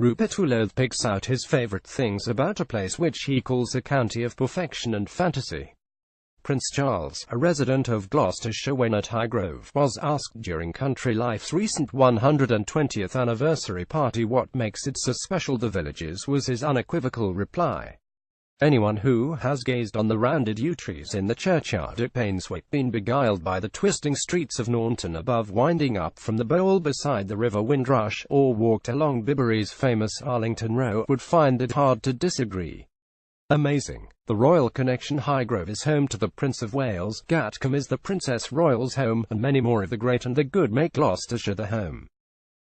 Rupert Uloth picks out his favourite things about a place which he calls a county of perfection and fantasy. Prince Charles, a resident of Gloucestershire when at Highgrove, was asked during Country Life's recent 120th anniversary party what makes it so special the villages, was his unequivocal reply. Anyone who has gazed on the rounded yew trees in the churchyard at Painswick, been beguiled by the twisting streets of Naunton above winding up from the bowl beside the river Windrush, or walked along Bibury's famous Arlington Row, would find it hard to disagree. Amazing. The royal connection. Highgrove is home to the Prince of Wales, Gatcombe is the Princess Royal's home, and many more of the great and the good make Gloucestershire the home.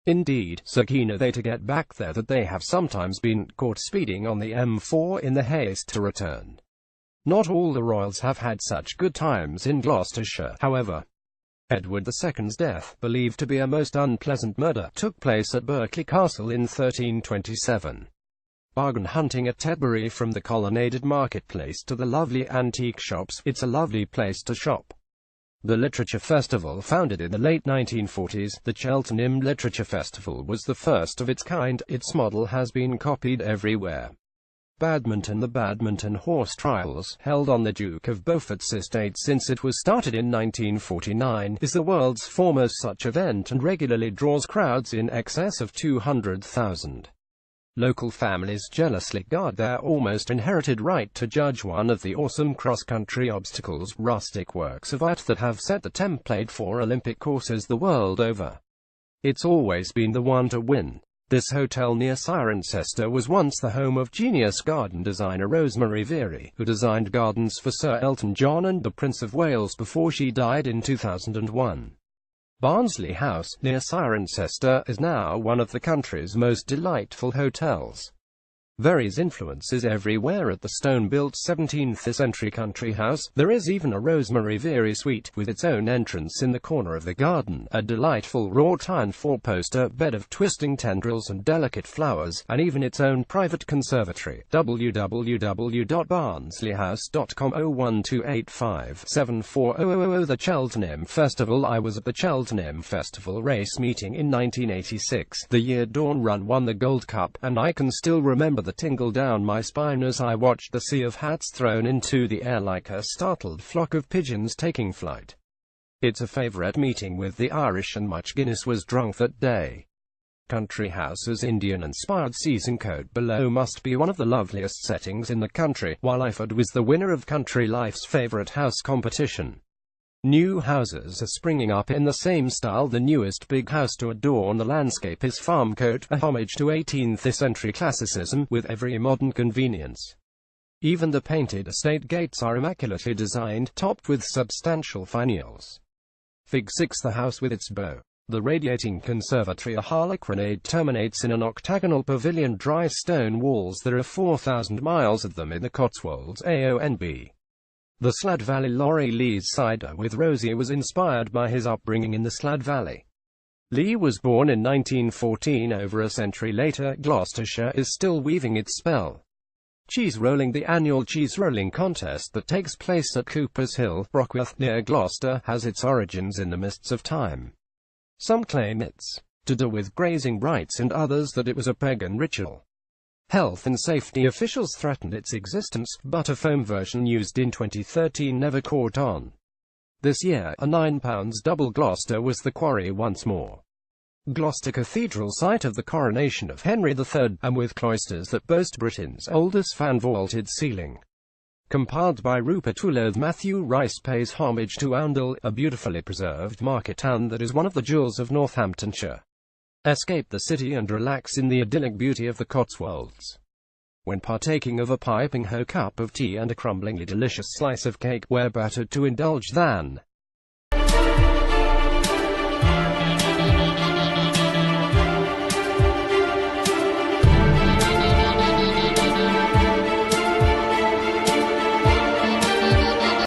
Indeed, so keen are they to get back there that they have sometimes been caught speeding on the M4 in the haste to return. Not all the royals have had such good times in Gloucestershire, however. Edward II's death, believed to be a most unpleasant murder, took place at Berkeley Castle in 1327. Bargain hunting at Tetbury. From the colonnaded marketplace to the lovely antique shops, it's a lovely place to shop. The Literature Festival, founded in the late 1940s, the Cheltenham Literature Festival was the first of its kind. Its model has been copied everywhere. Badminton. The Badminton Horse Trials, held on the Duke of Beaufort's estate since it was started in 1949, is the world's foremost such event and regularly draws crowds in excess of 200,000. Local families jealously guard their almost inherited right to judge one of the awesome cross-country obstacles, rustic works of art that have set the template for Olympic courses the world over. It's always been the one to win. This hotel near Cirencester was once the home of genius garden designer Rosemary Veary, who designed gardens for Sir Elton John and the Prince of Wales before she died in 2001. Barnsley House, near Cirencester, is now one of the country's most delightful hotels. Very's influence is everywhere at the stone-built 17th-century country house. There is even a Rosemary Veary suite, with its own entrance in the corner of the garden, a delightful wrought iron four-poster bed of twisting tendrils and delicate flowers, and even its own private conservatory. www.barnsleyhouse.com 01285740000. The Cheltenham Festival. I was at the Cheltenham Festival race meeting in 1986, the year Dawn Run won the Gold Cup, and I can still remember the tingle down my spine as I watched the sea of hats thrown into the air like a startled flock of pigeons taking flight. It's a favourite meeting with the Irish, and much Guinness was drunk that day. Country House's Indian-inspired season coat below must be one of the loveliest settings in the country, while Iford was the winner of Country Life's favourite house competition. New houses are springing up in the same style. The newest big house to adorn the landscape is Farmcote, a homage to 18th-century classicism, with every modern convenience. Even the painted estate gates are immaculately designed, topped with substantial finials. Fig 6. The house with its bow. The radiating conservatory, a harlequinade, terminates in an octagonal pavilion. Dry stone walls. There are 4,000 miles of them in the Cotswolds. AONB. The Slad Valley. Laurie Lee's cider with Rosie was inspired by his upbringing in the Slad Valley. Lee was born in 1914. Over a century later, Gloucestershire is still weaving its spell. Cheese rolling. The annual cheese rolling contest that takes place at Cooper's Hill, Brockworth, near Gloucester, has its origins in the mists of time. Some claim it's to do with grazing rites, and others that it was a pagan ritual. Health and safety officials threatened its existence, but a foam version used in 2013 never caught on. This year, a £9 double Gloucester was the quarry once more. Gloucester Cathedral, site of the coronation of Henry III, and with cloisters that boast Britain's oldest fan-vaulted ceiling. Compiled by Rupert Uloth. Matthew Rice pays homage to Oundle, a beautifully preserved market town that is one of the jewels of Northamptonshire. Escape the city and relax in the idyllic beauty of the Cotswolds. When partaking of a piping hot cup of tea and a crumblingly delicious slice of cake, we're better to indulge than